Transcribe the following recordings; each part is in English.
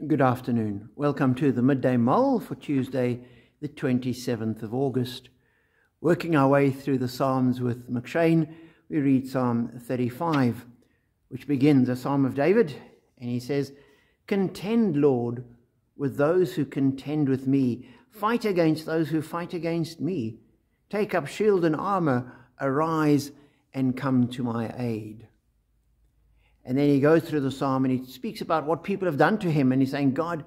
Good afternoon. Welcome to the Midday Mull for Tuesday, the 27th of August. Working our way through the Psalms with McShane, we read Psalm 35, which begins a Psalm of David, and he says, "Contend, Lord, with those who contend with me. Fight against those who fight against me. Take up shield and armor. Arise and come to my aid." And then he goes through the psalm and he speaks about what people have done to him, and he's saying, God,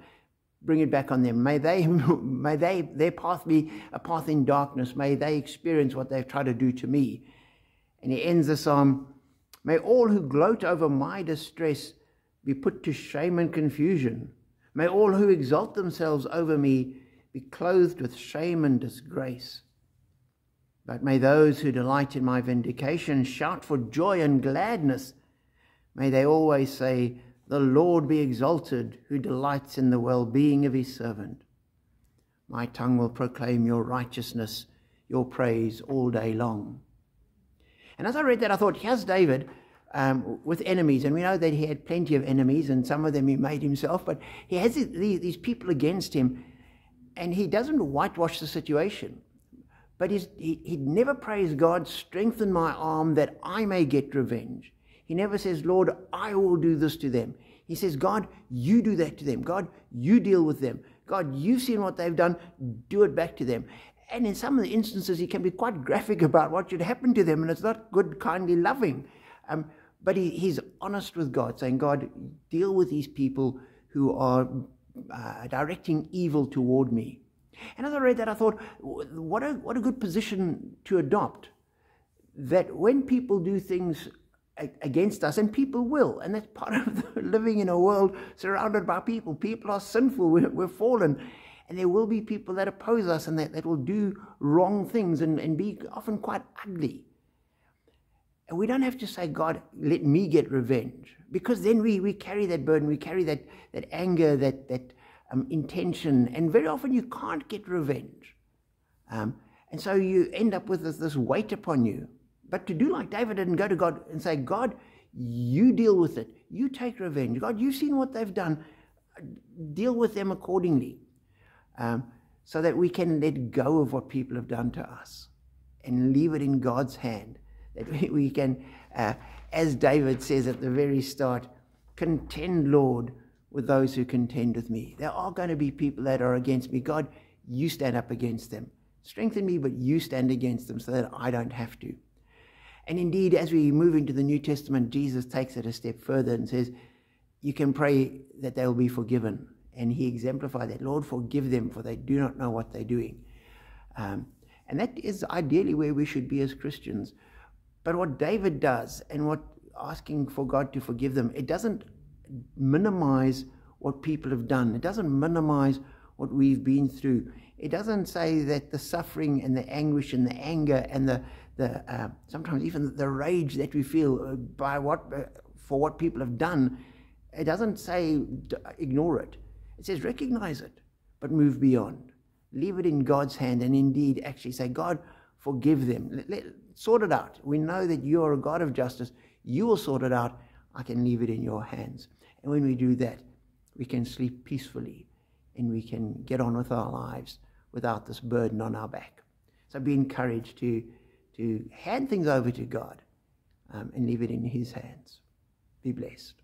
bring it back on them. May their path be a path in darkness. May they experience what they've tried to do to me. And he ends the psalm, "May all who gloat over my distress be put to shame and confusion. May all who exalt themselves over me be clothed with shame and disgrace. But may those who delight in my vindication shout for joy and gladness. May they always say, the Lord be exalted, who delights in the well-being of his servant. My tongue will proclaim your righteousness, your praise all day long." And as I read that, I thought, here's David with enemies. And we know that he had plenty of enemies, and some of them he made himself. But he has these people against him, and he doesn't whitewash the situation. But he never prays, God, strengthen my arm that I may get revenge. He never says, Lord, I will do this to them. He says, God, you do that to them. God, you deal with them. God, you've seen what they've done. Do it back to them. And in some of the instances, he can be quite graphic about what should happen to them. And it's not good, kindly, loving. But he's honest with God, saying, God, deal with these people who are directing evil toward me. And as I read that, I thought, what a good position to adopt. That when people do things against us, and people will, and that's part of living in a world surrounded by people. People are sinful, we're fallen, and there will be people that oppose us and that will do wrong things and be often quite ugly. And we don't have to say, God, let me get revenge, because then we carry that burden, we carry that anger, that intention, and very often you can't get revenge. And so you end up with this weight upon you. But to do like David did and go to God and say, God, you deal with it. You take revenge. God, you've seen what they've done. Deal with them accordingly. So that we can let go of what people have done to us and leave it in God's hand. That we can, as David says at the very start, contend, Lord, with those who contend with me. There are going to be people that are against me. God, you stand up against them. Strengthen me, but you stand against them so that I don't have to. And indeed, as we move into the New Testament, Jesus takes it a step further and says, you can pray that they will be forgiven. And he exemplified that. Lord, forgive them, for they do not know what they're doing. And that is ideally where we should be as Christians. But what David does, and what asking for God to forgive them, it doesn't minimize what people have done. It doesn't minimize what we've been through. It doesn't say that the suffering and the anguish and the anger and the sometimes even the rage that we feel for what people have done, it doesn't say ignore it. It says recognize it, but move beyond. Leave it in God's hand, and indeed actually say, God, forgive them. Sort it out. We know that you are a God of justice. You will sort it out. I can leave it in your hands. And when we do that, we can sleep peacefully, and we can get on with our lives without this burden on our back. So be encouraged to hand things over to God and leave it in his hands. Be blessed.